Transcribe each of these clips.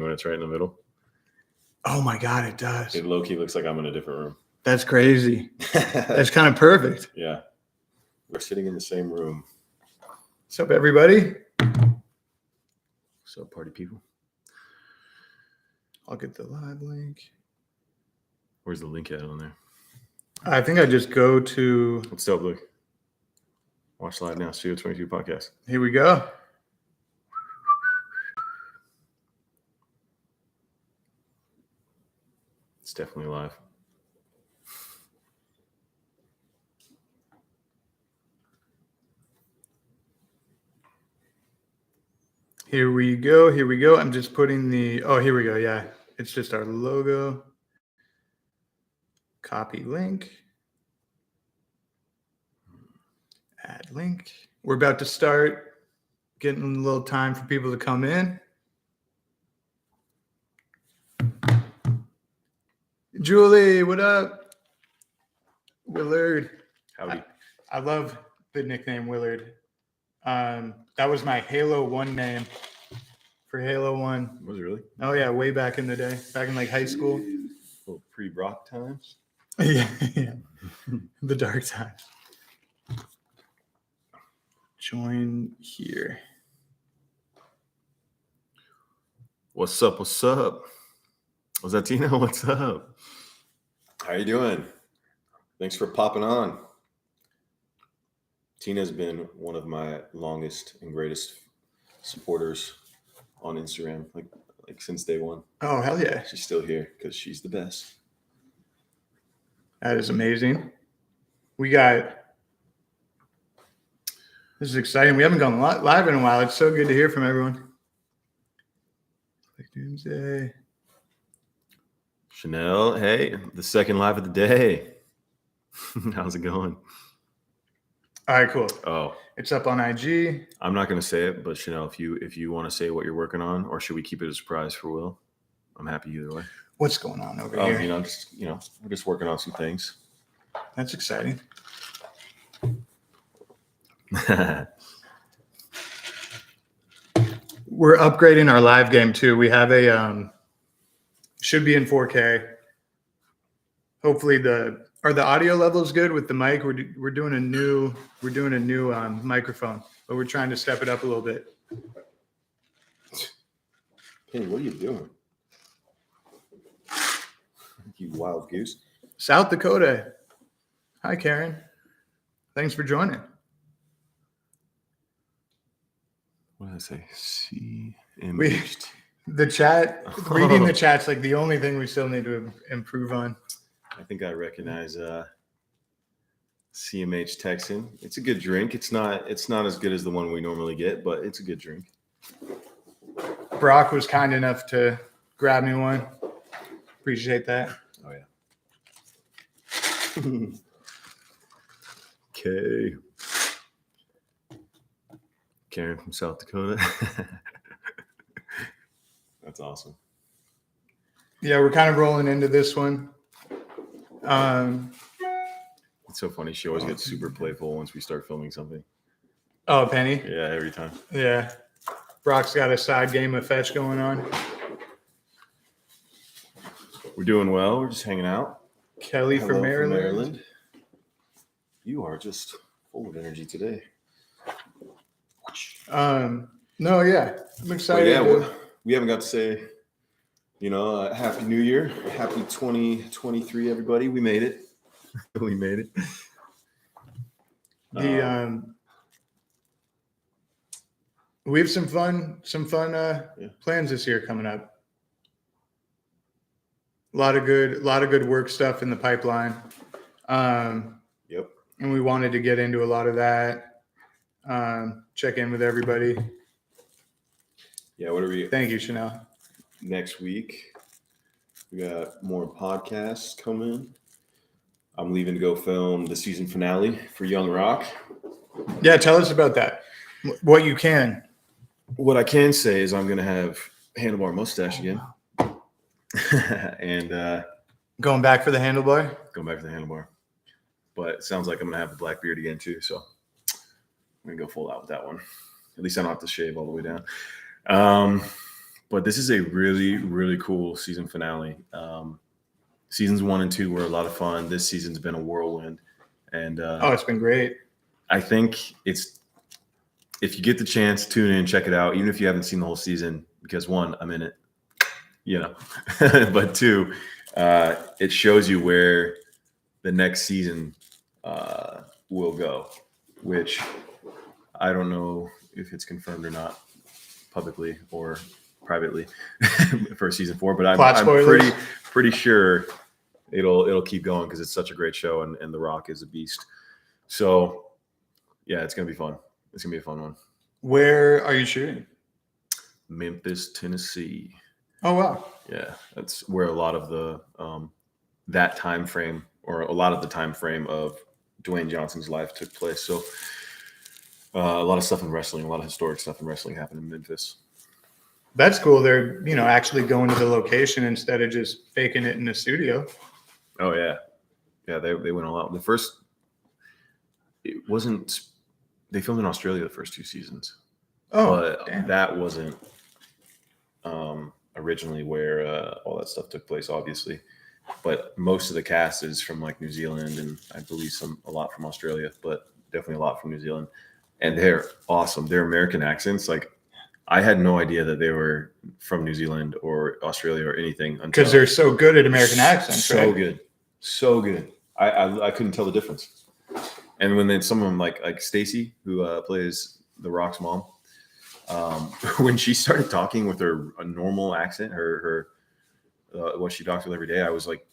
when it's right in the middle. Oh my God, it does. It low-key looks like I'm in a different room. That's crazy. That's kind of perfect. Yeah. We're sitting in the same room. What's up, everybody? What's up, party people? I'll get the live link. Where's the link at on there? I think I just go to... What's up, Luke? Watch live now, Studio 22 podcast. Here we go. It's definitely live. Here we go. Here we go. I'm just putting the... Oh, here we go. Yeah. It's just our logo. Copy link. Add link. We're about to start getting a little time for people to come in. Julie, what up? Willard. Howdy. I love the nickname Willard. That was my Halo 1 name for Halo 1. Was it really? Oh, yeah, way back in the day, back in like high school. Little pre-Brock times. Yeah. The dark times. Join here. What's up? What's up? Was that Tina? What's up? How you doing? Thanks for popping on. Tina's been one of my longest and greatest supporters on Instagram, like since day one. Oh, hell yeah. She's still here because she's the best. That is amazing. This is exciting. We haven't gone live in a while. It's so good to hear from everyone. Like Doomsday. Chanel, hey, the second live of the day. How's it going? All right, cool. Oh, it's up on IG. I'm not going to say it, but Chanel, if you want to say what you're working on, or should we keep it a surprise for Will? I'm happy either way. What's going on over here? We're just working on some things. That's exciting. We're upgrading our live game too. We have a should be in 4K. Hopefully the audio level is good with the mic. We're doing a new microphone, but we're trying to step it up a little bit. Penny, what are you doing? You wild goose. South Dakota. Hi, Karen. Thanks for joining. What did I say? Reading the chat's like the only thing we still need to improve on. I think I recognize CMH Texan. It's a good drink. It's not as good as the one we normally get, but it's a good drink. Brock was kind enough to grab me one. Appreciate that. Oh yeah. Okay. Karen from South Dakota. That's awesome. Yeah, we're kind of rolling into this one. It's so funny. She always gets super playful once we start filming something. Oh, Penny? Yeah, every time. Yeah. Brock's got a side game of fetch going on. We're doing well. We're just hanging out. Kelly from Maryland. You are just full of energy today. No, yeah. I'm excited. Well, we haven't got to say, Happy New Year. Happy 2023, everybody. We made it. We made it. We have some fun plans this year coming up. A lot of good work stuff in the pipeline. Yep. And we wanted to get into a lot of that. Check in with everybody. Yeah, what are we? Thank you, Chanel. Next week, we got more podcasts coming. I'm leaving to go film the season finale for Young Rock. Yeah, tell us about that. What you can. What I can say is I'm going to have handlebar mustache again. And going back for the handlebar? Going back for the handlebar. But it sounds like I'm going to have the black beard again too. So I'm going to go full out with that one. At least I don't have to shave all the way down. But this is a really, really cool season finale. Seasons 1 and 2 were a lot of fun. This season's been a whirlwind. And it's been great. I think if you get the chance, tune in, check it out, even if you haven't seen the whole season, because 1, I'm in it, but 2, it shows you where the next season will go, which I don't know if it's confirmed or not publicly or privately for season 4, but I'm pretty sure it'll keep going because it's such a great show and The Rock is a beast. So yeah, it's gonna be fun. It's gonna be a fun one. Where are you shooting? Memphis, Tennessee. Oh wow. Yeah, that's where a lot of the that time frame, or a lot of the time frame of Dwayne Johnson's life took place. So a lot of stuff in wrestling, a lot of historic stuff in wrestling happened in Memphis. That's cool. They're actually going to the location instead of just faking it in the studio. Oh yeah, they went all out. They filmed in Australia the first 2 seasons. Oh, but damn. That wasn't originally where all that stuff took place, obviously. But most of the cast is from like New Zealand, and I believe a lot from Australia, but definitely a lot from New Zealand. And they're awesome. Their American accents, like I had no idea that they were from New Zealand or Australia or anything, because they're so good at American accents. So good, so good. I couldn't tell the difference. And when then someone like Stacy, who plays The Rock's mom, when she started talking with a normal accent, her what she talks with every day, I was like,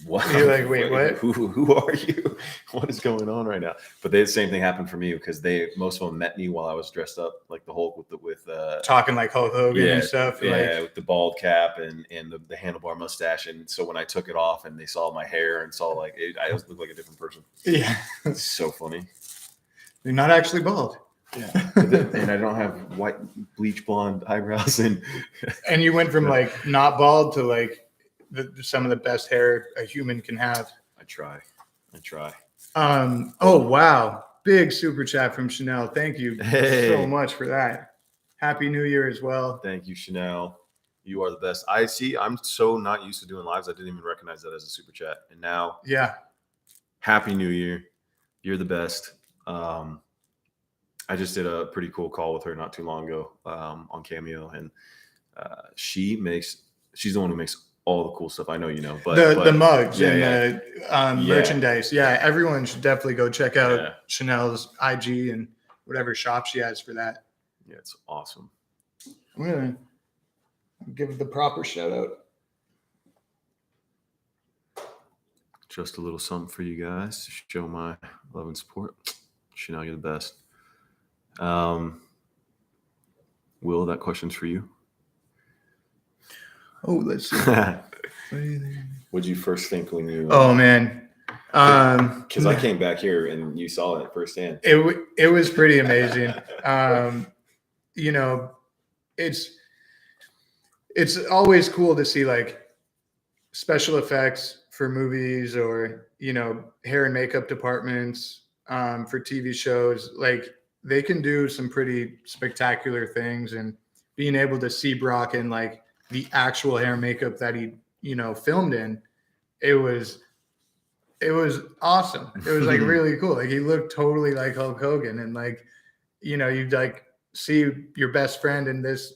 "What?" You're like, "Wait, what? Who are you? What is going on right now?" But the same thing happened for me because most of them met me while I was dressed up like the Hulk with talking like Hulk Hogan and stuff. Yeah, with the bald cap and the handlebar mustache. And so when I took it off and they saw my hair and saw I just looked like a different person. Yeah, it's so funny. You're not actually bald. Yeah, and I don't have white bleach blonde eyebrows, and you went from not bald to some of the best hair a human can have. I try. Oh wow, big super chat from Chanel. Thank you so much for that. Happy New Year as well. Thank you, Chanel. You are the best. I'm so not used to doing lives. I didn't even recognize that as a super chat, and now Happy New Year. You're the best. I just did a pretty cool call with her not too long ago on Cameo, and she's the one who makes all the cool stuff. I know you know, but the mugs and the merchandise. Yeah, everyone should definitely go check out Chanel's IG and whatever shop she has for that. Yeah, it's awesome. I'm gonna give the proper shout out. Just a little something for you guys to show my love and support. Chanel, you're the best. Will, that question's for you. Oh, let's see. What'd you first think when you? Oh man, because I came back here and you saw it firsthand. It was pretty amazing. It's always cool to see special effects for movies or hair and makeup departments for TV shows. They can do some pretty spectacular things, and being able to see Brock in the actual hair and makeup that he filmed in, it was awesome. It was really cool. He looked totally like Hulk Hogan, and you'd see your best friend in this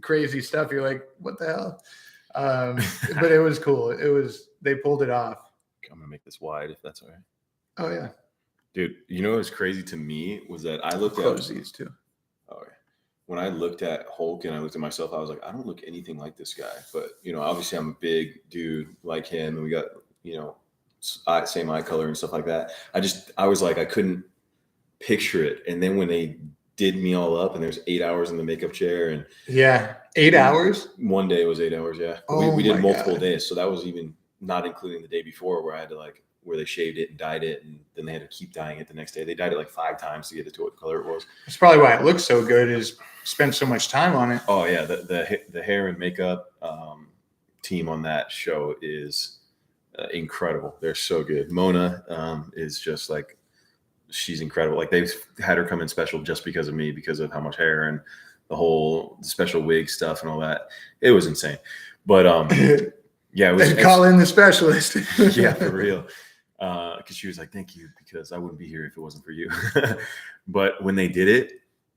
crazy stuff. You're like, what the hell? But it was cool. They pulled it off. I'm gonna make this wide if that's all right. Oh yeah. Dude, what was crazy to me was that I looked at these too. Okay. When I looked at Hulk and I looked at myself, I was like, I don't look anything like this guy. But obviously I'm a big dude like him, and we got same eye color and stuff like that. I was like, I couldn't picture it. And then when they did me all up, and there's 8 hours in the makeup chair, and 8 hours. One day was 8 hours. Yeah, we did multiple days, so that was even not including the day before where I had to where they shaved it and dyed it, and then they had to keep dyeing it the next day. They dyed it 5 times to get it to what color it was. That's probably why it looks so good, is spent so much time on it. Oh yeah, the hair and makeup team on that show is incredible. They're so good. Mona is just she's incredible. They've had her come in special just because of me, because of how much hair and the whole special wig stuff and all that. It was insane. But yeah, it was. And call in the specialist. Yeah, for real. Because she was like, "Thank you," because I wouldn't be here if it wasn't for you. But when they did it,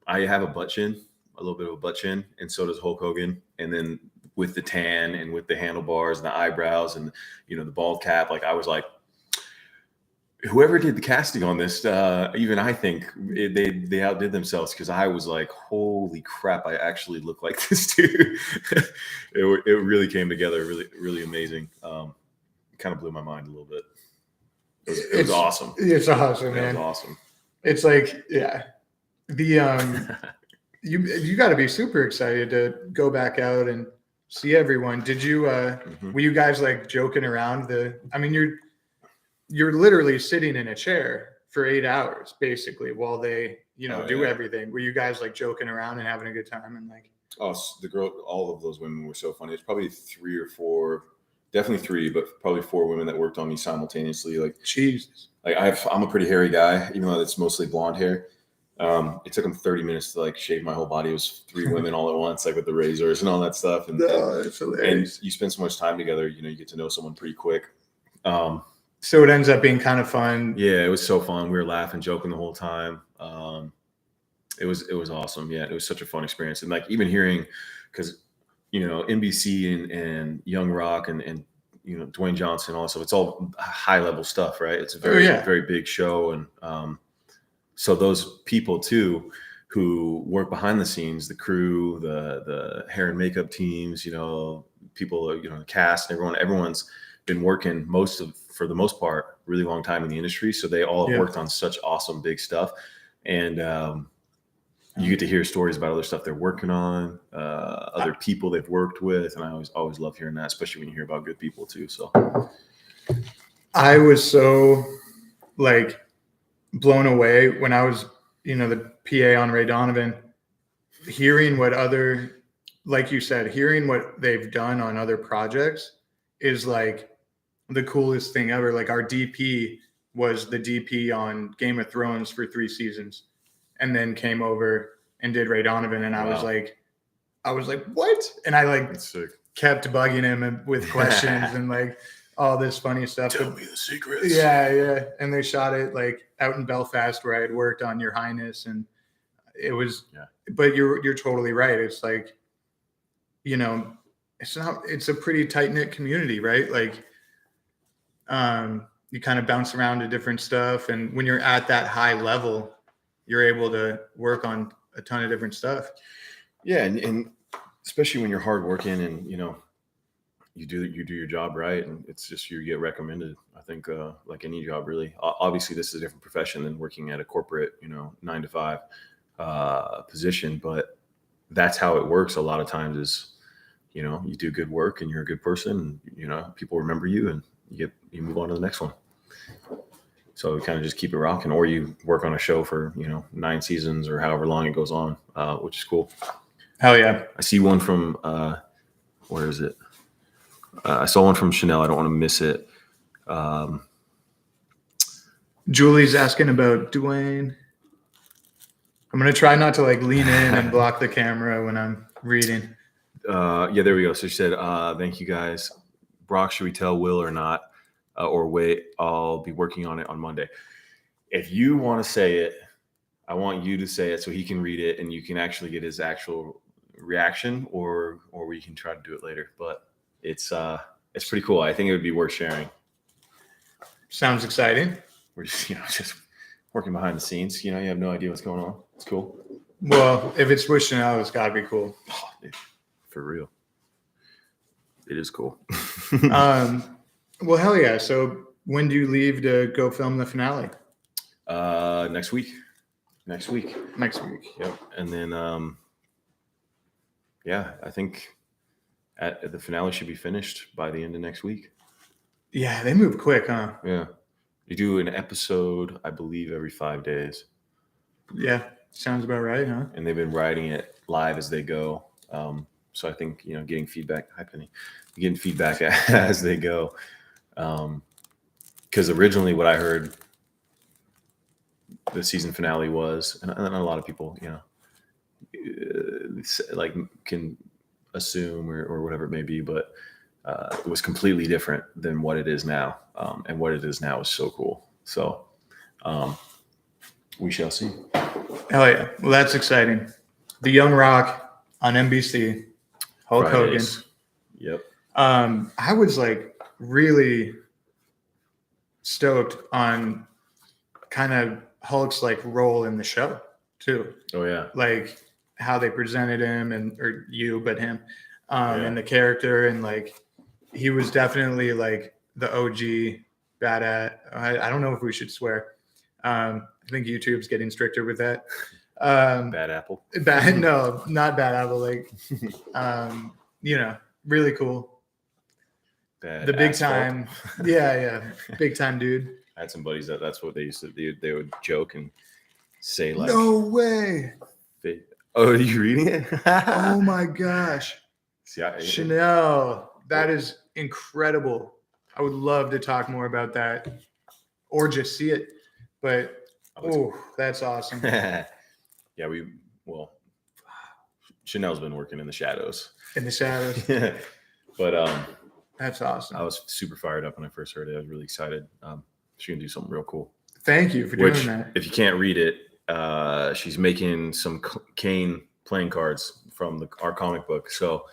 I have a butt chin, a little bit of a butt chin, and so does Hulk Hogan. And then with the tan and with the handlebars and the eyebrows and the bald cap, like I was like, whoever did the casting on this, even I think they outdid themselves, because I was like, holy crap, I actually look like this dude. It really came together, really, really amazing. It kind of blew my mind a little bit. It was awesome. It's awesome, man. It was awesome. It's like, yeah, you got to be super excited to go back out and see everyone. Did you? Were you guys like joking around? I mean, you're literally sitting in a chair for 8 hours basically while they do everything. Were you guys like joking around and having a good time and like? Oh, all of those women were so funny. It's probably 3 or 4. Definitely 3, but probably 4 women that worked on me simultaneously. Like, Jesus. Like I'm a pretty hairy guy, even though it's mostly blonde hair. It took them 30 minutes to like shave my whole body. It was 3 women all at once, like with the razors and all that stuff. And, that's hilarious. And you spend so much time together, you get to know someone pretty quick. So it ends up being kind of fun. Yeah, it was so fun. We were laughing, joking the whole time. It was awesome. Yeah, it was such a fun experience. And like even hearing, because NBC and Young Rock and Dwayne Johnson also, it's all high level stuff, right? It's a very big show. And so those people too who work behind the scenes, the crew, the hair and makeup teams, people, the cast and everyone's been working for the most part, really long time in the industry. So they all have worked on such awesome big stuff. And you get to hear stories about other stuff they're working on, other people they've worked with. And I always love hearing that, especially when you hear about good people too. So I was so like blown away when I was, the PA on Ray Donovan, hearing what like you said, hearing what they've done on other projects is like the coolest thing ever. Like our DP was the DP on Game of Thrones for 3 seasons. And then came over and did Ray Donovan. And I was like, what? And I like kept bugging him with questions and like all this funny stuff. Tell me the secrets. Yeah. And they shot it like out in Belfast where I had worked on Your Highness. And it was, but you're totally right. It's like, it's a pretty tight knit community, right? Like, you kind of bounce around to different stuff. And when you're at that high level, you're able to work on a ton of different stuff. Yeah. And especially when you're hardworking and, you do your job right. And it's just, you get recommended. I think like any job really, obviously this is a different profession than working at a corporate, 9 to 5 position, but that's how it works. A lot of times is, you do good work and you're a good person and, people remember you and you move on to the next one. So we kind of just keep it rocking, or you work on a show for, 9 seasons or however long it goes on, which is cool. Hell yeah. I see one from, where is it? I saw one from Chanel. I don't want to miss it. Julie's asking about Dwayne. I'm going to try not to like lean in and block the camera when I'm reading. Yeah, there we go. So she said, thank you guys. Brock, should we tell Will or not? Or wait, I'll be working on it on Monday. If you want to say it, I want you to say it so he can read it and you can actually get his actual reaction, or we can try to do it later. But it's pretty cool. I think it would be worth sharing. Sounds exciting. We're just, just working behind the scenes. You have no idea what's going on. It's cool. Well, if it's with Chanel, it's got to be cool. Oh, dude, for real. It is cool. Well, hell yeah. So when do you leave to go film the finale? Next week. Yep. And then, I think the finale should be finished by the end of next week. Yeah, they move quick, huh? Yeah. You do an episode, I believe, every 5 days. Yeah, sounds about right, huh? And they've been writing it live as they go. So I think, getting feedback. Hi, Penny. Getting feedback as they go. Because originally what I heard the season finale was, and a lot of people, like can assume or whatever it may be, but it was completely different than what it is now. And what it is now is so cool. So we shall see. Hell yeah. Well, that's exciting. The Young Rock on NBC, Hulk Fridays. Hogan. Yep. I was like really stoked on kind of Hulk's like role in the show too. Oh yeah. Like how they presented him but him, Yeah. and the character, and like he was definitely like the OG bad I don't know if we should swear. I think YouTube's getting stricter with that. Bad apple. No, not bad apple. Like, really cool. Bad The big asphalt. time. Yeah. Big time dude. I had some buddies that's what they used to do. They would joke and say like, No way. Oh, are you reading it? Oh my gosh. See, Chanel. That is incredible. I would love to talk more about that or just see it. But that's awesome. Yeah, Chanel's been working in the shadows. In the shadows. But that's awesome. I was super fired up when I first heard it. I was really excited. She's gonna do something real cool. Thank you for doing that. If you can't read it, she's making some Kane playing cards from our comic book. So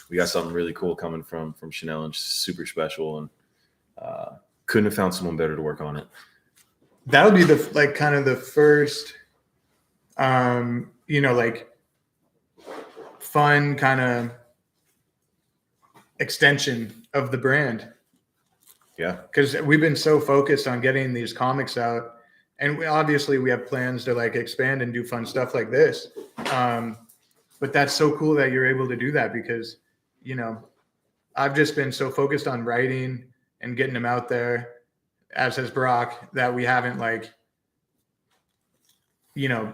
we got something really cool coming from Chanel, and super special. And couldn't have found someone better to work on it. That'll be kind of the first, like fun kind of extension of the brand. Yeah. Because we've been so focused on getting these comics out, and obviously we have plans to like expand and do fun stuff like this. But that's so cool that you're able to do that, because, I've just been so focused on writing and getting them out there, as has Brock, that we haven't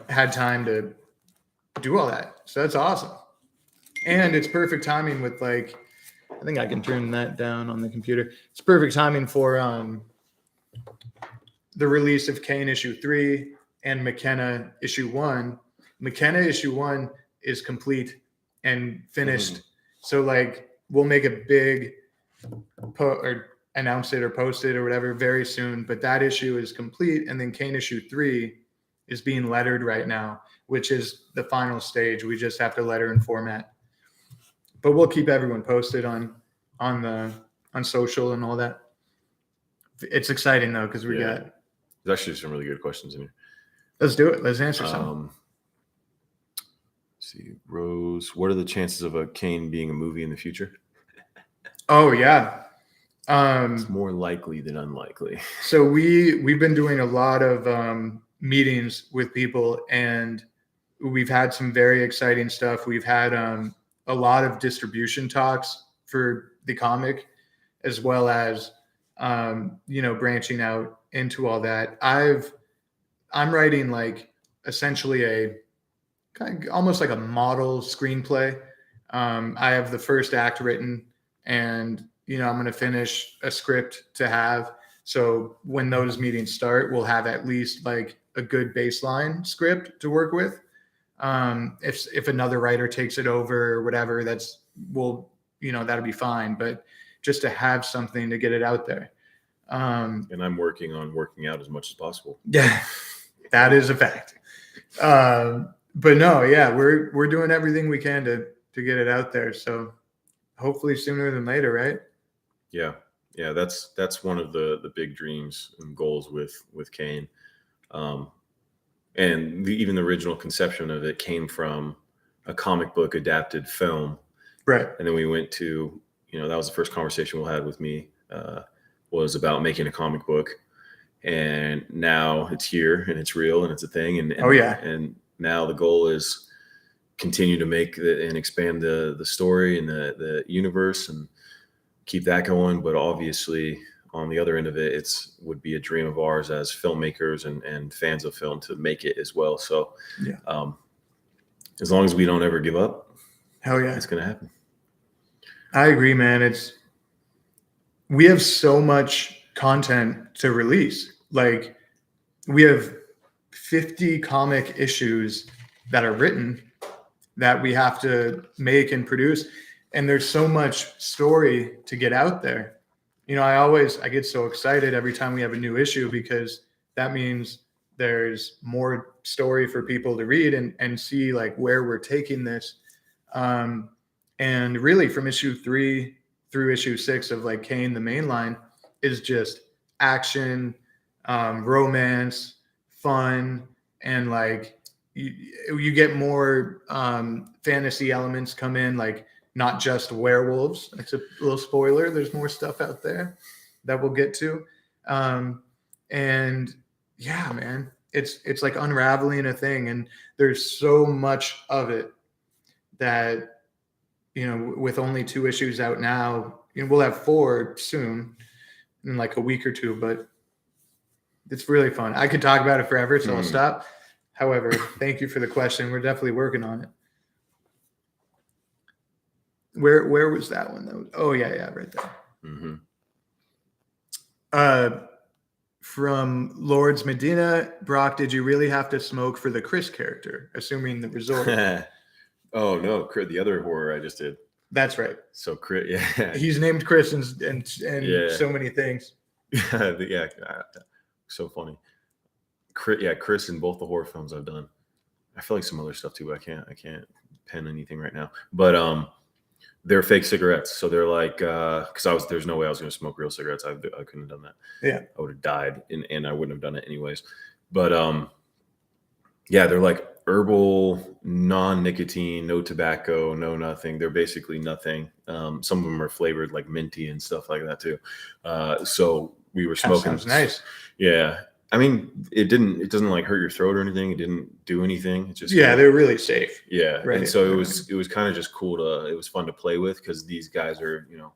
had time to do all that. So that's awesome. And it's perfect timing with I think I can turn that down on the computer. It's perfect timing for the release of Kane issue 3 and McKenna issue 1. McKenna issue 1 is complete and finished. So we'll make a big or announce it or post it or whatever very soon, but that issue is complete. And then Kane issue 3 is being lettered right now, which is the final stage. We just have to letter and format, but we'll keep everyone posted on social and all that. It's exciting though, because there's actually some really good questions in here. Let's do it. Let's answer some. See, Rose, what are the chances of a Kane being a movie in the future? Oh yeah. It's more likely than unlikely. So we've been doing a lot of meetings with people, and we've had some very exciting stuff. We've had a lot of distribution talks for the comic, as well as branching out into all that. I'm writing essentially almost like a model screenplay. I have the first act written, and I'm going to finish a script to have. So when those meetings start, we'll have at least a good baseline script to work with. If another writer takes it over or whatever, that'll be fine. But just to have something to get it out there. And I'm working on working out as much as possible. Yeah, that is a fact. But no, yeah, we're doing everything we can to get it out there. So hopefully sooner than later, right? Yeah. That's one of the big dreams and goals with Kane. And even the original conception of it came from a comic book adapted film. Right. And then we went to, that was the first conversation we had with me, was about making a comic book. And now it's here and it's real and it's a thing. And And now the goal is continue to make and expand the story and the universe and keep that going. But obviously on the other end of it, would be a dream of ours as filmmakers and fans of film to make it as well. So as long as we don't ever give up, hell yeah, it's going to happen. I agree, man. We have so much content to release. We have 50 comic issues that are written, that we have to make and produce. And there's so much story to get out there. You know, I get so excited every time we have a new issue, because that means there's more story for people to read and see like where we're taking this. And really from issue 3 through issue 6 of like Kane, the main line is just action, romance, fun, and like you get more fantasy elements come in, like not just werewolves. It's a little spoiler. There's more stuff out there that we'll get to. And yeah, man, it's like unraveling a thing. And there's so much of it that, you know, with only 2 issues out now, you know, we'll have 4 soon in like a week or 2, but it's really fun. I could talk about it forever, so I'll stop. However, thank you for the question. We're definitely working on it. Where was that one though? Oh yeah, right there. From Lords Medina, Brock, did you really have to smoke for the Chris character? Assuming the resort. Oh no, the other horror I just did. That's right. So Chris, yeah, he's named Chris and so many things. Yeah, so funny. Chris in both the horror films I've done. I feel like some other stuff too, but I can't pen anything right now. But they're fake cigarettes, so they're like because there's no way I was going to smoke real cigarettes. I couldn't have done that. Yeah, I would have died, and I wouldn't have done it anyways. But yeah, they're like herbal, non-nicotine, no tobacco, no nothing. They're basically nothing. Some of them are flavored like minty and stuff like that too. So we were smoking. Sounds nice. Yeah. I mean, it doesn't like hurt your throat or anything. It didn't do anything. It just, they're really safe. Yeah. Right. And so it was kind of just cool it was fun to play with, because these guys are, you know,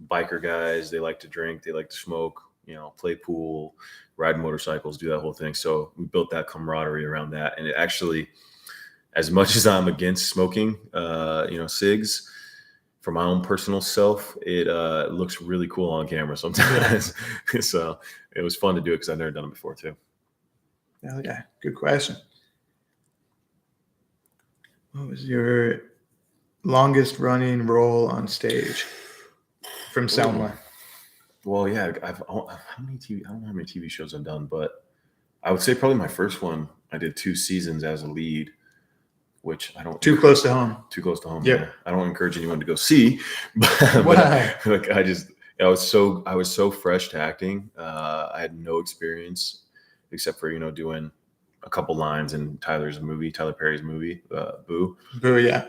biker guys. They like to drink, they like to smoke, you know, play pool, ride motorcycles, do that whole thing. So we built that camaraderie around that. And it actually, as much as I'm against smoking, you know, cigs, for my own personal self, it looks really cool on camera sometimes. So it was fun to do it because I've never done it before too. Hell yeah. Good question. What was your longest running role on stage from Selma? Well, yeah, I don't know how many TV shows I've done, but I would say probably my first one, I did 2 seasons as a lead, which I don't. Too close to home. Too close to home. Yep. Yeah. I don't encourage anyone to go see, but like I was so fresh to acting. I had no experience except for, you know, doing a couple lines in Tyler Perry's movie, Boo. Boo, yeah.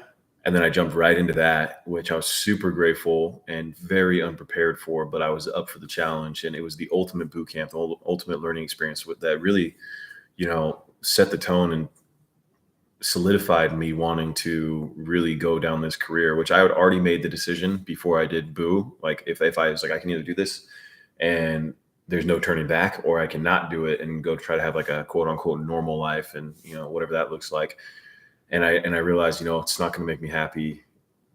And then I jumped right into that, which I was super grateful and very unprepared for, but I was up for the challenge. And it was the ultimate boot camp, the ultimate learning experience with that really, you know, set the tone and solidified me wanting to really go down this career, which I had already made the decision before I did Boo. Like if I was like, I can either do this and there's no turning back, or I cannot do it and go try to have like a quote unquote normal life, and, you know, whatever that looks like. And I realized, you know, it's not going to make me happy.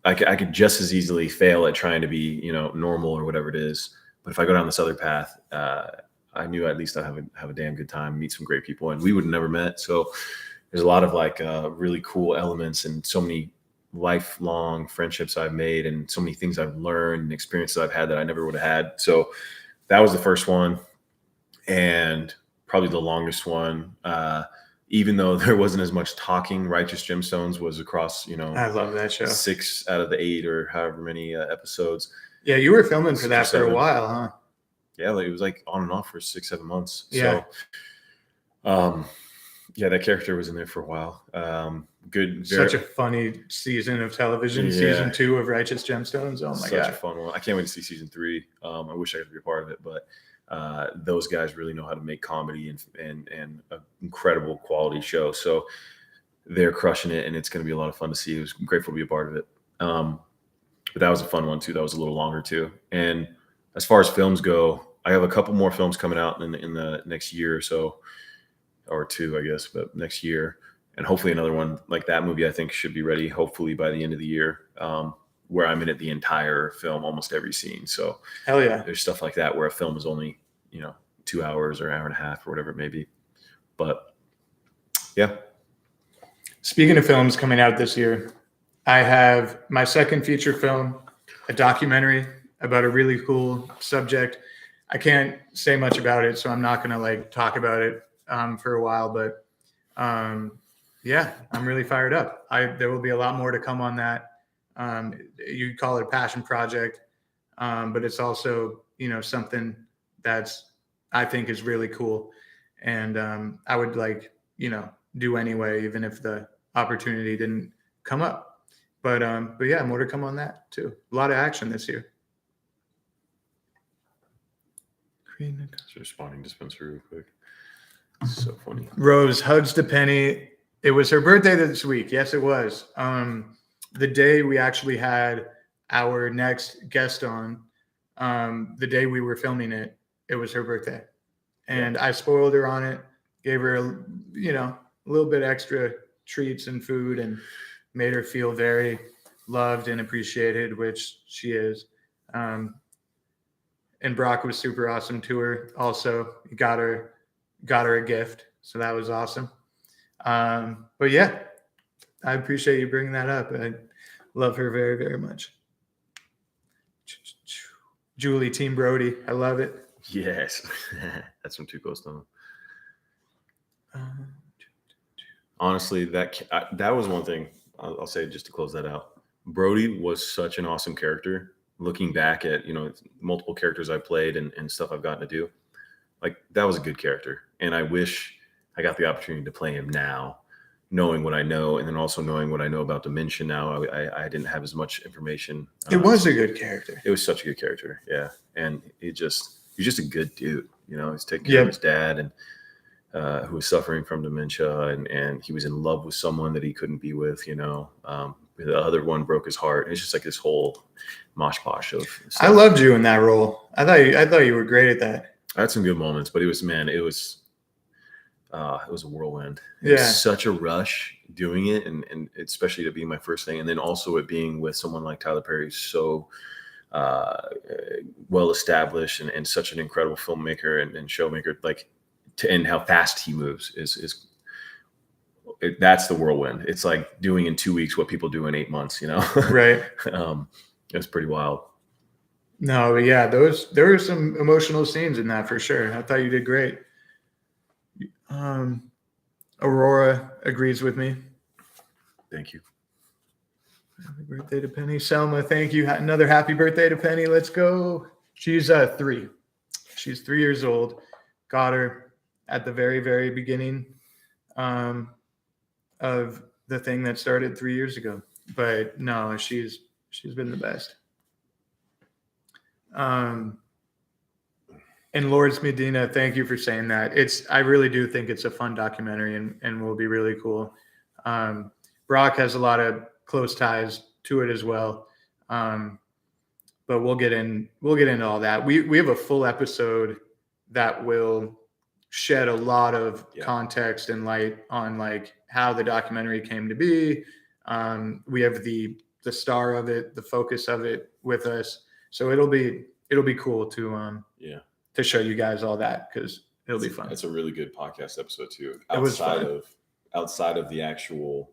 I could just as easily fail at trying to be, you know, normal or whatever it is. But if I go down this other path, I knew at least I'd have a damn good time, meet some great people, and we would have never met. So there's a lot of like really cool elements and so many lifelong friendships I've made and so many things I've learned and experiences I've had that I never would have had. So that was the first one, and probably the longest one. Even though there wasn't as much talking, Righteous Gemstones was across, you know, I love that show. 6 out of the 8 or however many episodes. Yeah, you were filming for that for a while, huh? Yeah, like it was like on and off for 6-7 months. Yeah. So, yeah, that character was in there for a while. Good. Such a funny season of television. Yeah. Season 2 of Righteous Gemstones. Oh my God. Such a fun one. I can't wait to see season 3. I wish I could be a part of it, but those guys really know how to make comedy and an incredible quality show. So they're crushing it, and it's going to be a lot of fun to see. I was grateful to be a part of it. But that was a fun one too. That was a little longer too. And as far as films go, I have a couple more films coming out in the next year or so, or 2, I guess, but next year. And hopefully another one like that movie, I think, should be ready hopefully by the end of the year, where I'm in it the entire film, almost every scene. So hell yeah, there's stuff like that where a film is only, 2 hours or hour and a half or whatever it may be. But yeah. Speaking of films coming out this year, I have my second feature film, a documentary about a really cool subject. I can't say much about it, so I'm not going to like talk about it for a while. But yeah, I'm really fired up. There will be a lot more to come on that. You call it a passion project, but it's also something that's I think is really cool, and I would like do anyway, even if the opportunity didn't come up. But yeah, more to come on that too. A lot of action this year. Just spawning dispenser real quick. So funny. Rose hugs to Penny. It was her birthday this week. Yes, it was. The day we actually had our next guest on, the day we were filming it, it was her birthday, and I spoiled her on it. Gave her a little bit extra treats and food, and made her feel very loved and appreciated, which she is. And Brock was super awesome to her. Also, he got her a gift, so that was awesome. But yeah, I appreciate you bringing that up. I love her very, very much. Julie, Team Brody, I love it. Yes, that's from Two Coast Tunnel. Honestly, that was one thing I'll say just to close that out. Brody was such an awesome character. Looking back at multiple characters I played and stuff I've gotten to do, like that was a good character, and I wish I got the opportunity to play him now, knowing what I know, and then also knowing what I know about Dimension now. I didn't have as much information. It was a good character. It was such a good character, yeah, and he's just a good dude. He's taking care of his dad and who was suffering from dementia, and he was in love with someone that he couldn't be with. The other one broke his heart. It's just like this whole mosh posh of stuff. I loved you in that role. I thought you were great at that. I had some good moments, but it was a whirlwind. It Yeah, was such a rush doing it, and especially to be my first thing, and then also it being with someone like Tyler Perry, so well established and such an incredible filmmaker and showmaker, and how fast he moves is that's the whirlwind. It's like doing in 2 weeks what people do in 8 months, right. It's pretty wild. No, but yeah, there were some emotional scenes in that for sure. I thought you did great. Aurora agrees with me. Thank you. Happy birthday to Penny. Selma, thank you. Another happy birthday to Penny. Let's go. She's 3. She's 3 years old. Got her at the very, very beginning of the thing that started 3 years ago. But no, she's been the best. And Lords Medina, thank you for saying that. I really do think it's a fun documentary and will be really cool. Brock has a lot of close ties to it as well. But we'll get into all that. We have a full episode that will shed a lot of context and light on like how the documentary came to be. We have the star of it, the focus of it with us. So it'll be cool to show you guys all that, because it'll be fun. It's a really good podcast episode too. Outside of the actual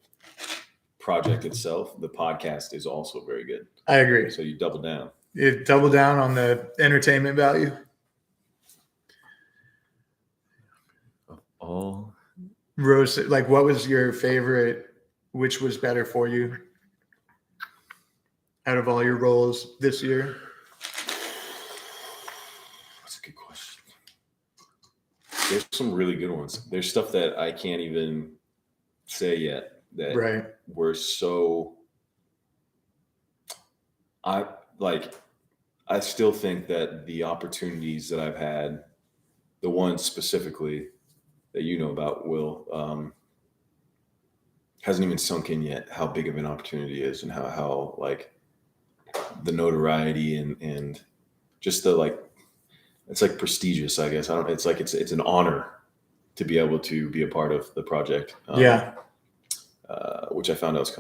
project itself, the podcast is also very good. I agree. So you double down. You double down on the entertainment value. Of all Rose, like, what was your favorite? Which was better for you out of all your roles this year? That's a good question. There's some really good ones. There's stuff that I can't even say yet that were so. I still think that the opportunities that I've had, the ones specifically that you know about, Will, hasn't even sunk in yet how big of an opportunity is, and how like the notoriety and just the it's like prestigious, I guess. It's an honor to be able to be a part of the project. Which I found out was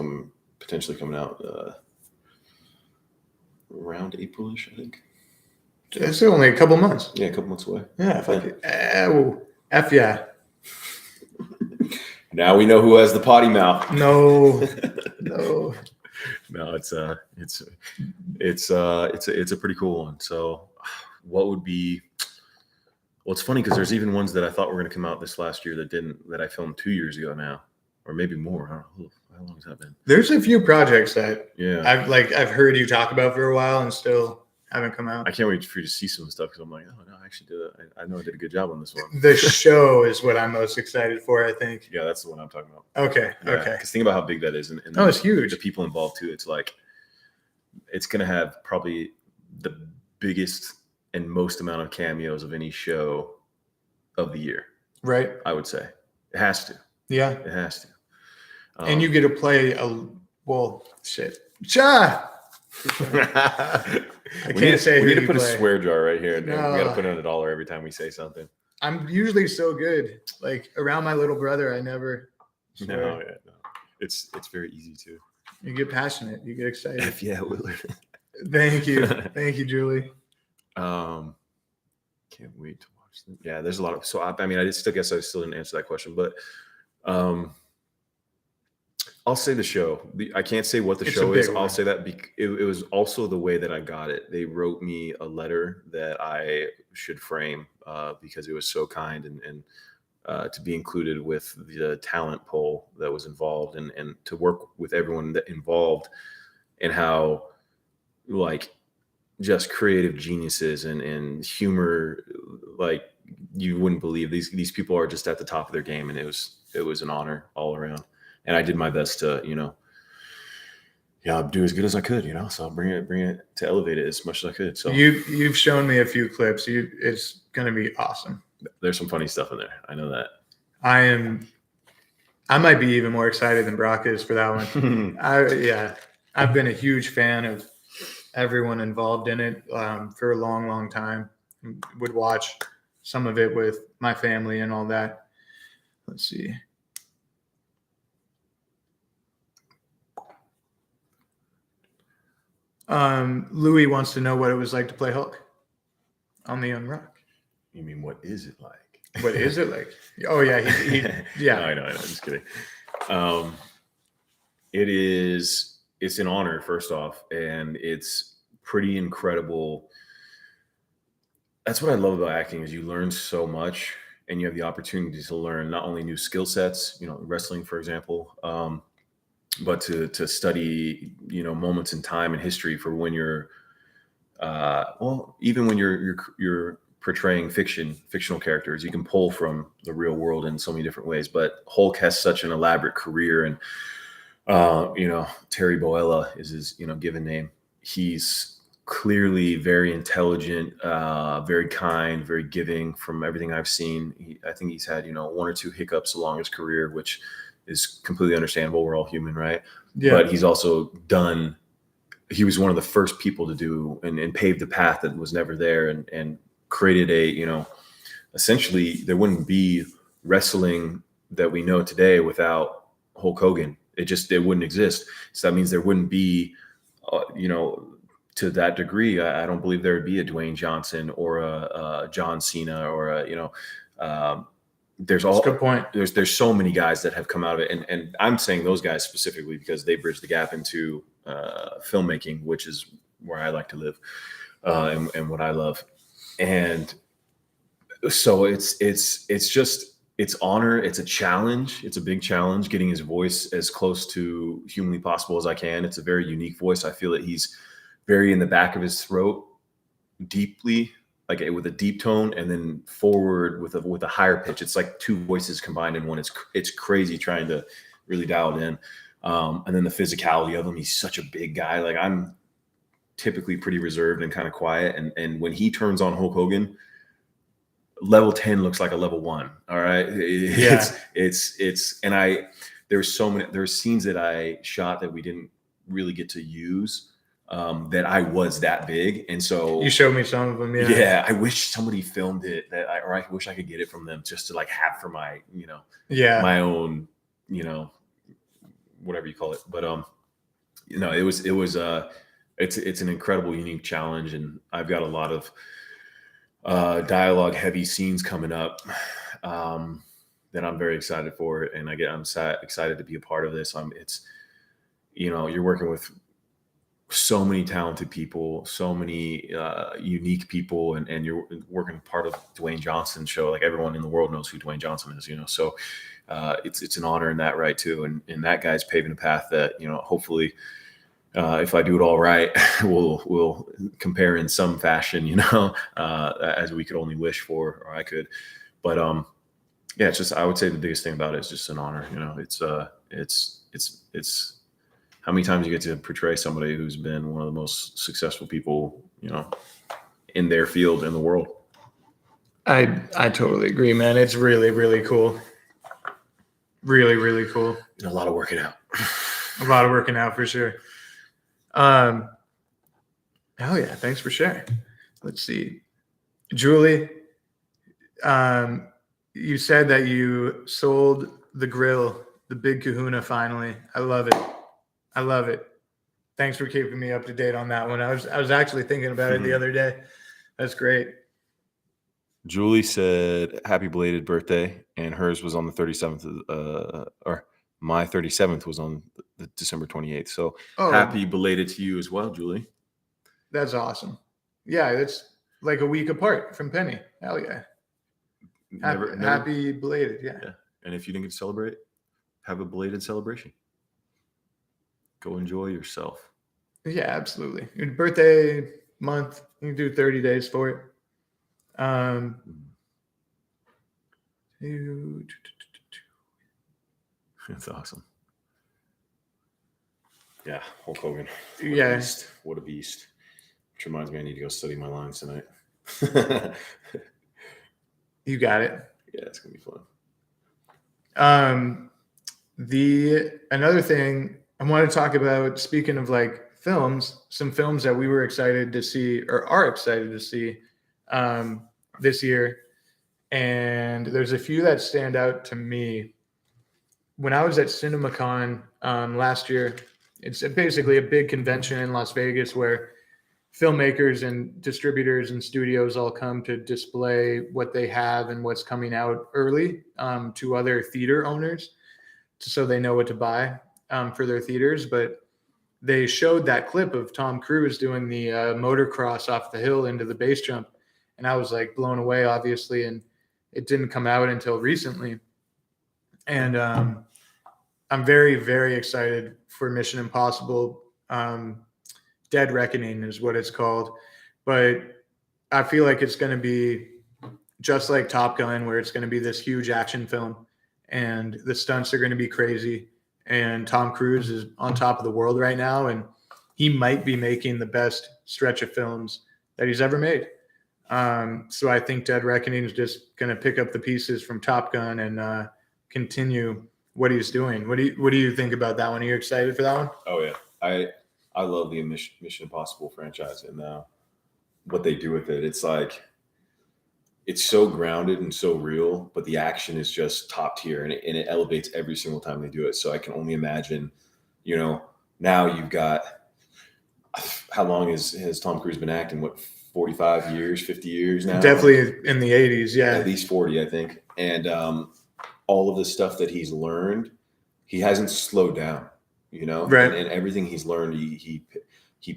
potentially coming out around April-ish, I think. It's only a couple months. Yeah, a couple months away. Yeah, F yeah. Now we know who has the potty mouth. No. No, it's a pretty cool one. So what would be, well, it's funny because there's even ones that I thought were going to come out this last year that didn't, that I filmed 2 years ago now, or maybe more. I don't know. How long has that been? There's a few projects that Yeah. I've heard you talk about for a while and still haven't come out. I can't wait for you to see some stuff because I'm like, oh no, I actually did it. I know I did a good job on this one. The show is what I'm most excited for, I think. Yeah, that's the one I'm talking about. Okay. Yeah, Okay. Because think about how big that is, and Oh, it's huge. The people involved too. It's like, it's gonna have probably the biggest and most amount of cameos of any show of the year. Right. I would say it has to. Yeah. It has to. And you get to play shit. Cha! I can't say we who need to you put play. a swear jar right here, and we got to No. put in $1 every time we say something. I'm usually so good. Like around my little brother, I never swear. No. It's very easy to. You get passionate. You get excited. Yeah, Willard. Thank you. Thank you, Julie. Can't wait to watch them. Yeah, there's a lot of. So I mean, I still guess I still didn't answer that question, but I'll say the show. I can't say what the show is. I'll say that it was also the way that I got it. They wrote me a letter that I should frame because it was so kind and to be included with the talent poll that was involved and to work with everyone that involved and how like just creative geniuses and humor, like you wouldn't believe these people are just at the top of their game. And it was an honor all around. And I did my best to, do as good as I could, so I'll bring it to elevate it as much as I could. So you've shown me a few clips. It's going to be awesome. There's some funny stuff in there. I know that. I might be even more excited than Brock is for that one. I've been a huge fan of everyone involved in it for a long, long time. Would watch some of it with my family and all that. Let's see. Louis wants to know what it was like to play Hulk on the Young Rock. You mean, what is it like? What is it like? Oh yeah, yeah. No, I know. I'm just kidding. It's an honor, first off, and it's pretty incredible. That's what I love about acting is you learn so much, and you have the opportunity to learn not only new skill sets, wrestling, for example, but to study, moments in time and history for when you're, even when you're portraying fictional characters, you can pull from the real world in so many different ways. But Hulk has such an elaborate career, and Terry Boella is his given name. He's clearly very intelligent, very kind, very giving. From everything I've seen, I think he's had 1 or 2 hiccups along his career, which is completely understandable. We're all human, right? Yeah. But he's also he was one of the first people to do and pave the path that was never there, and created essentially there wouldn't be wrestling that we know today without Hulk Hogan. It wouldn't exist. So that means there wouldn't be, to that degree, I don't believe there would be a Dwayne Johnson or a John Cena or there's all. That's a good point. There's so many guys that have come out of it, and I'm saying those guys specifically because they bridge the gap into filmmaking, which is where I like to live, and what I love. And so it's honor. It's a challenge. It's a big challenge getting his voice as close to humanly possible as I can. It's a very unique voice. I feel that he's very in the back of his throat, deeply, like with a deep tone, and then forward with a higher pitch. It's like 2 voices combined in one. It's crazy trying to really dial it in. And then the physicality of him. He's such a big guy. Like, I'm typically pretty reserved and kind of quiet. And when he turns on Hulk Hogan, level 10 looks like a level 1. All right. There's scenes that I shot that we didn't really get to use, that I was that big. And so you showed me some of them. Yeah. I wish somebody filmed it or I wish I could get it from them just to like have for my, my own, whatever you call it. But, it's an incredible, unique challenge. And I've got a lot of dialogue heavy scenes coming up that I'm very excited for. And I'm excited to be a part of this. You're working with so many talented people, so many unique people, and you're working part of Dwayne Johnson's show. Like everyone in the world knows who Dwayne Johnson is, So it's an honor in that right too. And that guy's paving a path that, hopefully if I do it all right, we'll compare in some fashion, as we could only wish for, or I could. But yeah, it's just, I would say the biggest thing about it is just an honor. It's how many times you get to portray somebody who's been one of the most successful people, in their field in the world. I totally agree, man. It's really, really cool. Really, really cool. And a lot of working out. A lot of working out for sure. Hell yeah. Thanks for sharing. Let's see. Julie, you said that you sold the grill, the Big Kahuna, finally. I love it. I love it. Thanks for keeping me up to date on that one. I was actually thinking about it the other day. That's great. Julie said happy belated birthday, and hers was on the 37th, or my 37th was on the December 28th. So happy belated to you as well, Julie. That's awesome. Yeah, it's like a week apart from Penny. Hell yeah. Happy belated, yeah. And if you didn't get to celebrate, have a belated celebration. Go enjoy yourself. Yeah, absolutely. Your birthday month, you can do 30 days for it. That's awesome. Yeah, Hulk Hogan. What a beast. Which reminds me, I need to go study my lines tonight. You got it. Yeah, it's gonna be fun. Another thing I want to talk about, speaking of like films, some films that we were excited to see or are excited to see this year. And there's a few that stand out to me. When I was at CinemaCon last year, it's basically a big convention in Las Vegas where filmmakers and distributors and studios all come to display what they have and what's coming out early to other theater owners, so they know what to buy for their theaters. But they showed that clip of Tom Cruise doing the motocross off the hill into the base jump. And I was like blown away, obviously. And it didn't come out until recently. And I'm very, very excited for Mission Impossible. Dead Reckoning is what it's called. But I feel like it's going to be just like Top Gun, where it's going to be this huge action film. And the stunts are going to be crazy. And Tom Cruise is on top of the world right now. And he might be making the best stretch of films that he's ever made. So I think Dead Reckoning is just going to pick up the pieces from Top Gun and continue what he's doing. What do you think about that one? Are you excited for that one? Oh yeah, I love the Mission Impossible franchise and what they do with it. It's like it's so grounded and so real, but the action is just top tier, and it elevates every single time they do it. So I can only imagine, now you've got how long has Tom Cruise been acting? What, 45 years, 50 years now? Definitely in the 80s, yeah. At least 40, I think. And all of the stuff that he's learned, he hasn't slowed down, Right. And everything he's learned, he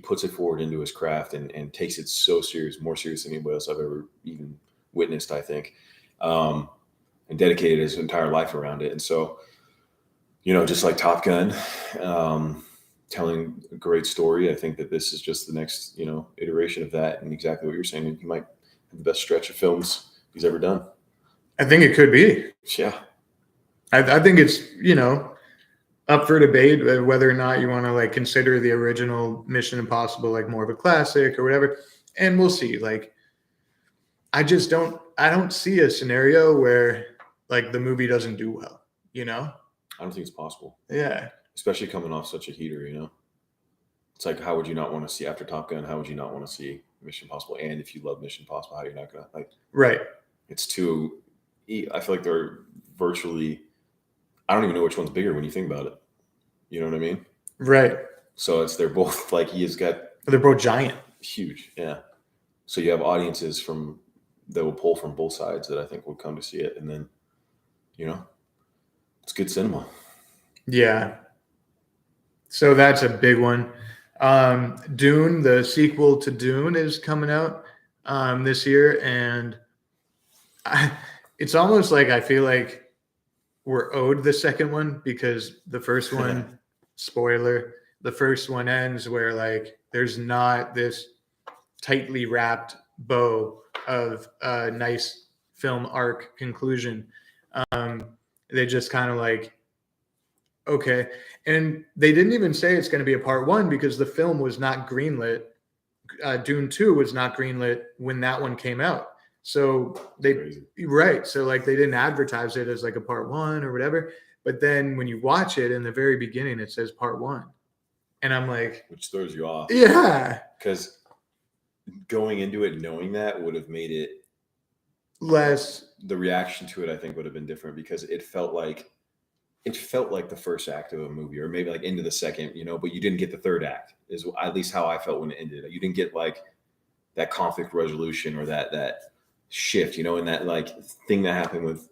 puts it forward into his craft and takes it so serious, more serious than anybody else I've ever even witnessed, I think, and dedicated his entire life around it. And so, just like Top Gun, telling a great story, I think that this is just the next, iteration of that, and exactly what you're saying. He might have the best stretch of films he's ever done. I think it could be. Yeah. I think it's, up for debate whether or not you want to like consider the original Mission Impossible like more of a classic or whatever. And we'll see. Like, I don't see a scenario where like the movie doesn't do well, I don't think it's possible. Yeah. Especially coming off such a heater, It's like, how would you not want to see after Top Gun? How would you not want to see Mission Impossible? And if you love Mission Impossible, how you're not going to like, right. It's too, I feel like they're virtually, I don't even know which one's bigger when you think about it. You know what I mean? Right. So they're both like, they're both giant. Huge. Yeah. So you have audiences that will pull from both sides that I think will come to see it. And then, it's good cinema. Yeah. So that's a big one. Dune, the sequel to Dune, is coming out this year, and it's almost like I feel like we're owed the second one because the first one, spoiler, the first one ends where like there's not this tightly wrapped bow of a nice film arc conclusion. They just kind of like, okay. And they didn't even say it's going to be a part one because the film was not greenlit. Dune 2 was not greenlit when that one came out. So right. So like they didn't advertise it as like a part one or whatever. But then when you watch it in the very beginning, it says part one. And I'm like, which throws you off. Yeah. Because going into it knowing that would have made it less. The reaction to it, I think, would have been different because it felt like the first act of a movie, or maybe like into the second, but you didn't get the third act, is at least how I felt when it ended. You didn't get like that conflict resolution or that shift, and that like thing that happened with,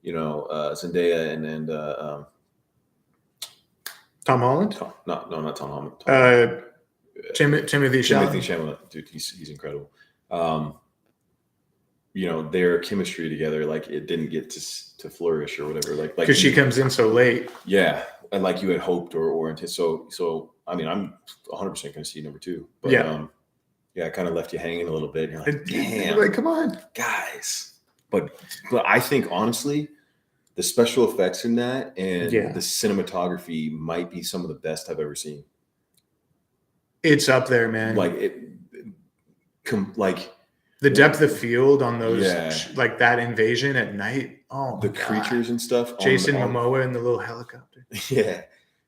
Zendaya and Tom Holland? Not Tom Holland. Timothy Chalamet. Dude, he's incredible. Their chemistry together, like it didn't get to flourish or whatever. Like because she comes in so late. Yeah, and like you had hoped or so. I mean, I'm 100% going to see number 2. But, yeah, it kind of left you hanging a little bit. You're like, damn, like, come on, guys. But I think honestly, the special effects in that and the cinematography might be some of the best I've ever seen. It's up there, man. Like the depth of field on those, like that invasion at night. Oh, the creatures and stuff. Jason Momoa in the little helicopter. Yeah,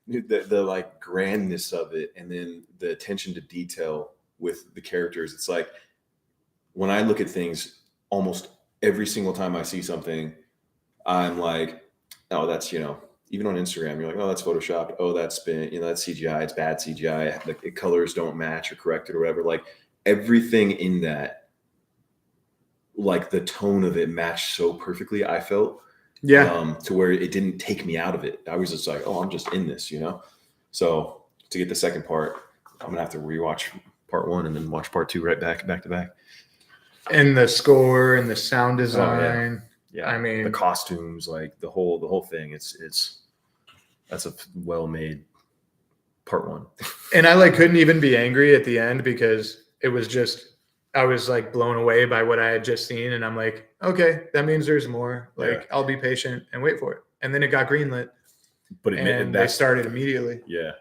the like grandness of it, and then the attention to detail with the characters. It's like when I look at things, almost every single time I see something, I'm like, oh, that's even on Instagram, you're like, oh, that's photoshopped. Oh, that's been that's CGI. It's bad CGI. Like the colors don't match or corrected or whatever. Like everything in that. Like the tone of it matched so perfectly, I felt. Yeah. To where it didn't take me out of it. I was just like, oh, I'm just in this, So to get the second part, I'm gonna have to rewatch part 1 and then watch part 2 right back to back. And the score and the sound design. Yeah. I mean the costumes, like the whole thing. That's a well-made part 1. And I like couldn't even be angry at the end because it was just I was like blown away by what I had just seen. And I'm like, okay, that means there's more. Like, I'll be patient and wait for it. And then it got greenlit. But they started immediately. Yeah.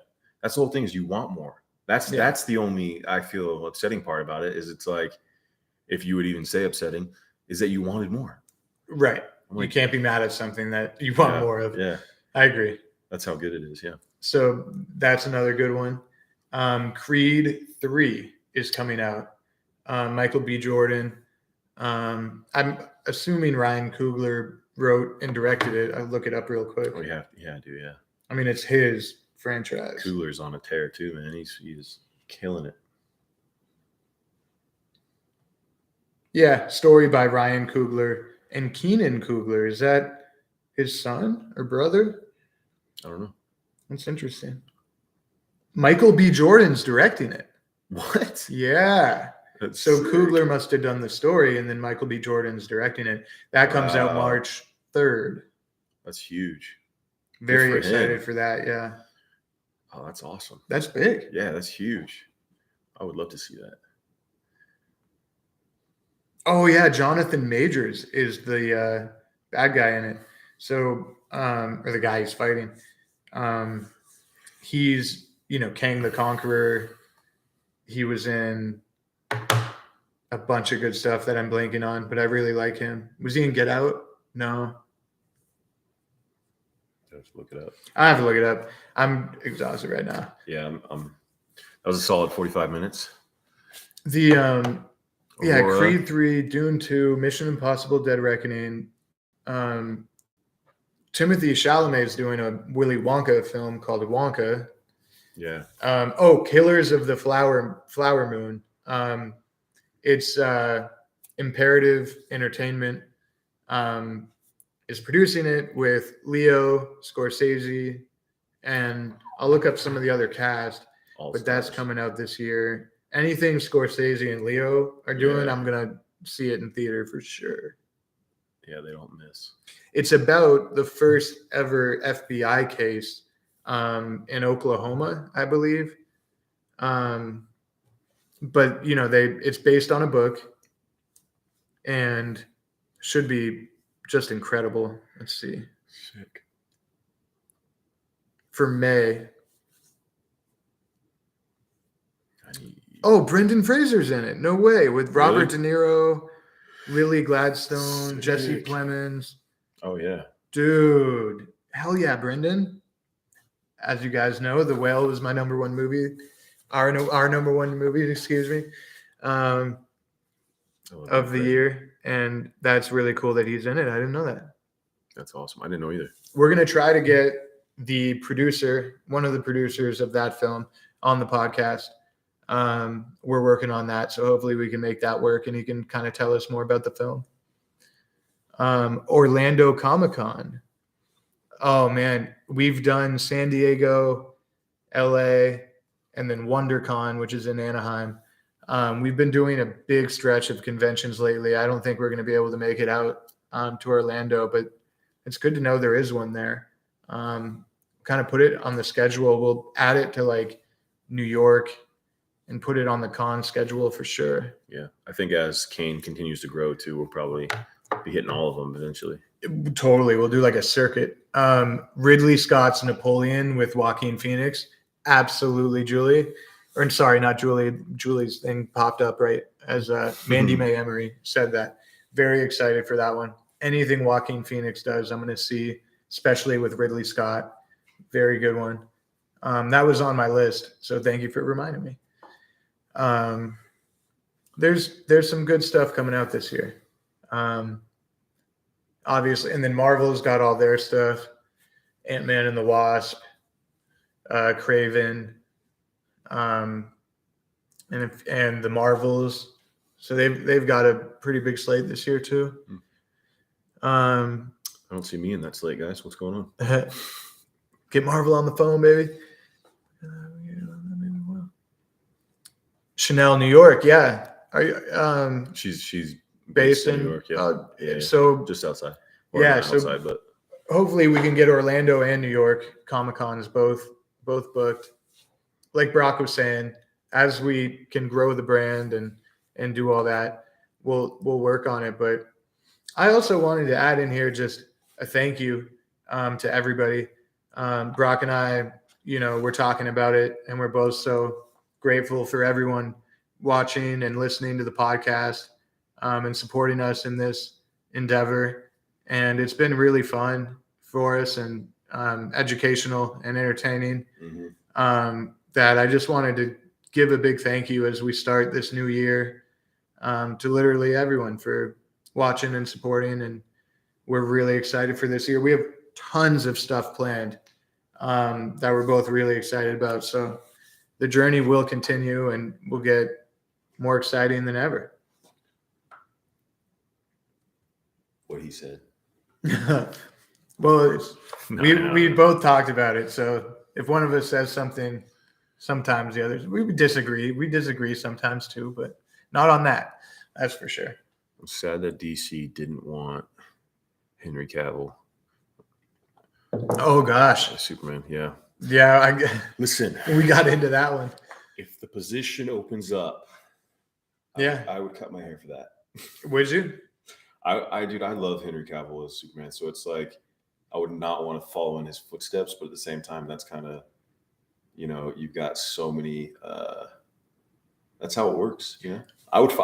That's the whole thing is you want more. That's the only, I feel, upsetting part about it is it's like, if you would even say upsetting, is that you wanted more. Right. Like, you can't be mad at something that you want more of. Yeah. I agree. That's how good it is. Yeah. So that's another good one. Creed 3 is coming out. Michael B. Jordan. I'm assuming Ryan Coogler wrote and directed it. I'll look it up real quick. Oh, yeah, dude, yeah. I mean, it's his franchise. Coogler's on a tear too, man. He's killing it. Yeah, story by Ryan Coogler and Keenan Coogler. Is that his son or brother? I don't know. That's interesting. Michael B. Jordan's directing it. What? Yeah. That's so sick. Coogler must have done the story, and then Michael B. Jordan's directing it. That comes out March 3rd. That's huge. Very excited for that, yeah. Oh, that's awesome. That's big. Yeah, that's huge. I would love to see that. Oh, yeah, Jonathan Majors is the bad guy in it. So, or the guy he's fighting. He's, Kang the Conqueror. He was in a bunch of good stuff that I'm blanking on, but I really like him. Was he in Get Out? No. I have to look it up. I have to look it up. I'm exhausted right now. Yeah, that was a solid 45 minutes. The Creed 3, Dune 2, Mission Impossible: Dead Reckoning. Timothy Chalamet is doing a Willy Wonka film called Wonka. Yeah. Killers of the Flower Moon. It's Imperative Entertainment is producing it with Leo, Scorsese, and I'll look up some of the other cast. All but that's stars. coming out this year. Anything Scorsese and Leo are doing, Yeah. I'm gonna see it in theater for sure. Yeah, they don't miss. It's about the first ever FBI case in Oklahoma, I believe. But it's based on a book and should be just incredible. Let's see. Sick. For May. Oh, Brendan Fraser's in it. No way. With Robert De Niro, Lily Gladstone, Jesse Sick. Plemons. Oh yeah. Dude. Hell yeah, Brendan. As you guys know, The Whale was my number one movie. Our number one movie, excuse me, of the year. And that's really cool that he's in it. I didn't know that. That's awesome. I didn't know either. We're going to try to get the producer, one of the producers of that film, on the podcast. We're working on that. So hopefully we can make that work and he can kind of tell us more about the film. Orlando Comic-Con. Oh man, we've done San Diego, LA, and then WonderCon, which is in Anaheim. We've been doing a big stretch of conventions lately. I don't think we're going to be able to make it out to Orlando, but it's good to know there is one there. Kind of put it on the schedule. We'll add it to like New York and put it on the con schedule for sure. Yeah. I think as Kane continues to grow too, we'll probably be hitting all of them eventually. Totally. We'll do like a circuit. Ridley Scott's Napoleon with Joaquin Phoenix. Absolutely, Julie. Or sorry, not Julie. Julie's thing popped up right as Mandy May Emery said that. Very excited for that one. Anything Joaquin Phoenix does, I'm going to see, especially with Ridley Scott. Very good one. That was on my list, so thank you for reminding me. There's some good stuff coming out this year. Obviously, and then Marvel's got all their stuff. Ant-Man and the Wasp, Kraven, and the Marvels. So they've got a pretty big slate this year too. I don't see me in that slate, guys. What's going on? Get Marvel on the phone, baby. Chanel, New York. Yeah. Are you? She's based in New York. Yeah. Yeah. So just outside. Yeah. Not So outside, but hopefully we can get Orlando and New York Comic-Cons both booked. Like Brock was saying, as we can grow the brand and do all that, we'll work on it. But I also wanted to add in here just a thank you to everybody. Brock and I, we're talking about it, and we're both so grateful for everyone watching and listening to the podcast and supporting us in this endeavor. And it's been really fun for us and educational and entertaining. That I just wanted to give a big thank you as we start this new year to literally everyone for watching and supporting. And we're really excited for this year. We have tons of stuff planned that we're both really excited about. So the journey will continue and we'll get more exciting than ever. what he said. Well, we both talked about it. So if one of us says something, sometimes the others, we disagree. We disagree sometimes too, but not on that. That's for sure. I'm sad that DC didn't want Henry Cavill. Oh gosh, as Superman. Yeah. Yeah. Listen, We got into that one. if the position opens up, Yeah. I would cut my hair for that. Would you? I love Henry Cavill as Superman, so it's like I would not want to follow in his footsteps, but at the same time, that's kind of, you've got so many. That's how it works. I would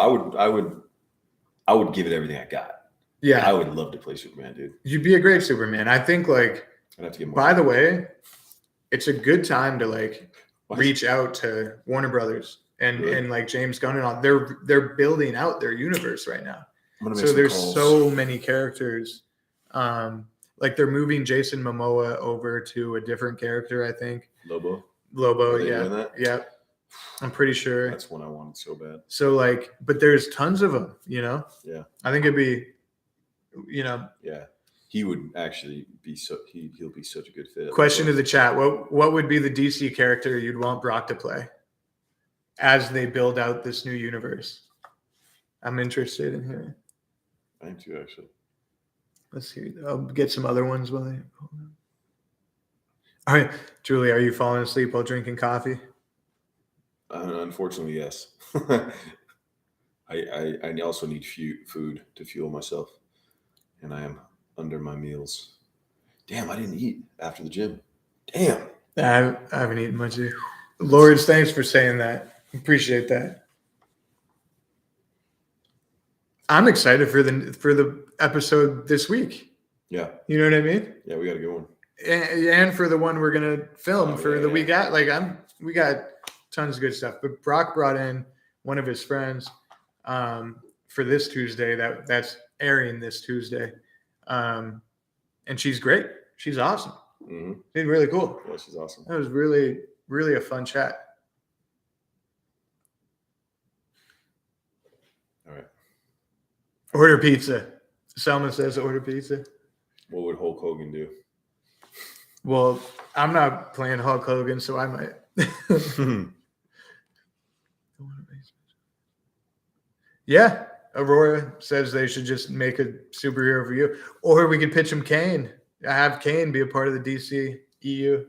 give it everything I got. Yeah. I would love to play Superman, dude. You'd be a great Superman. I think I'd have to get more. By the way, it's a good time to reach out to Warner Brothers and like James Gunn and all. They're building out their universe right now. So there's so many characters. They're moving Jason Momoa over to a different character, I think. Lobo, yeah. Doing that? Yeah. I'm pretty sure. That's one I wanted so bad. So but there's tons of them, Yeah. I think it'd be, Yeah. he would actually be he'll be such a good fit. Question to the chat: What would be the DC character you'd want Brock to play as they build out this new universe? I'm interested in hearing. I am too, actually. Let's see. I'll get some other ones while I. All right, Julie, are you falling asleep while drinking coffee? Unfortunately, yes. I also need food to fuel myself, and I am under my meals. Damn, I didn't eat after the gym. Damn. I haven't eaten much either. Lords, thanks for saying that. Appreciate that. I'm excited for the episode this week. Yeah. You know what I mean? Yeah, we got a good one. And for the one we're gonna film the week at, we got tons of good stuff. But Brock brought in one of his friends for this Tuesday. That's airing this Tuesday, and she's great. She's awesome. Mm-hmm. She's really cool. Yeah, she's awesome. That was really, really a fun chat. All right. Order pizza. Selma says order pizza. What would Hulk Hogan do? Well, I'm not playing Hulk Hogan, so I might. Yeah. Aurora says they should just make a superhero for you. Or we could pitch him Kane. Have Kane be a part of the DC EU.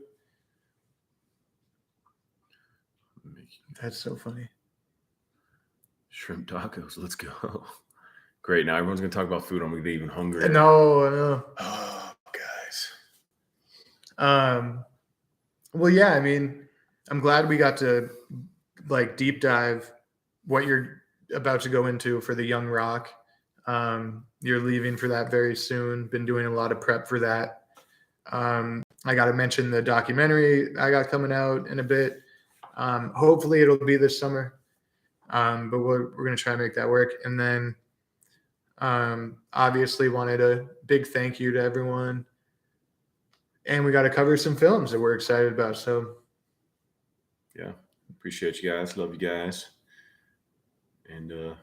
That's so funny. Shrimp tacos. Let's go. Great. Now everyone's going to talk about food. I'm going to get even hungrier. No. Oh, guys. Well, yeah, I mean, I'm glad we got to deep dive what you're about to go into for the Young Rock. You're leaving for that very soon. Been doing a lot of prep for that. I got to mention the documentary I got coming out in a bit. Hopefully it'll be this summer. But we're going to try and make that work. And then obviously wanted a big thank you to everyone. And we got to cover some films that we're excited about. So, yeah, appreciate you guys. Love you guys. And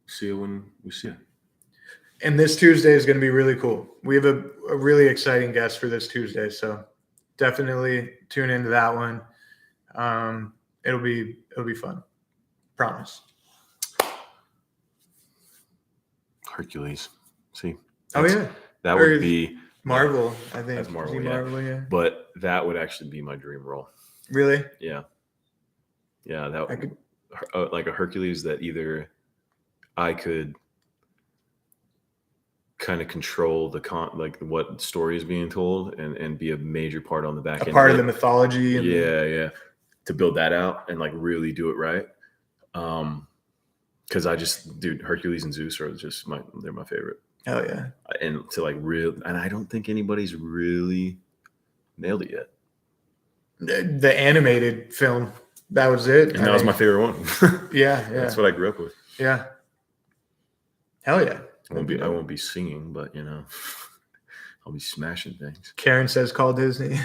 see you when we see you. And this Tuesday is going to be really cool. We have a really exciting guest for this Tuesday. So definitely tune into that one. It'll be fun. Promise. Hercules. See? Yeah. That would be Marvel, I think. That's Marvel, yeah. But that would actually be my dream role. Really? Yeah. Yeah, that would like a Hercules that either I could kind of control what story is being told and be a major part on the back end. A part of the mythology. Yeah. To build that out and really do it right. Because Hercules and Zeus are just they're my favorite. Oh yeah. And to and I don't think anybody's really nailed it yet. The animated film, that was it. And that was my favorite one. Yeah. That's what I grew up with. Yeah. Hell yeah. I won't be singing, but I'll be smashing things. Karen says call Disney.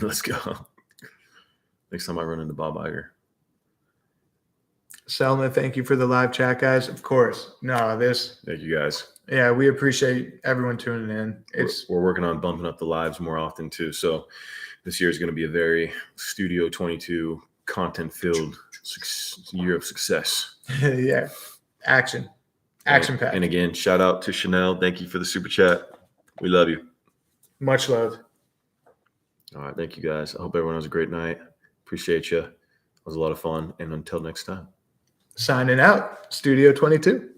Let's go. Next time I run into Bob Iger. Selma, thank you for the live chat, guys. Of course. Thank you guys. Yeah, we appreciate everyone tuning in. We're working on bumping up the lives more often too. So this year is going to be a very Studio 22 content-filled year of success. Yeah, action packed. And again, shout out to Chanel. Thank you for the super chat. We love you. Much love. All right, thank you guys. I hope everyone has a great night. Appreciate you. It was a lot of fun. And until next time. Signing out, Studio 22.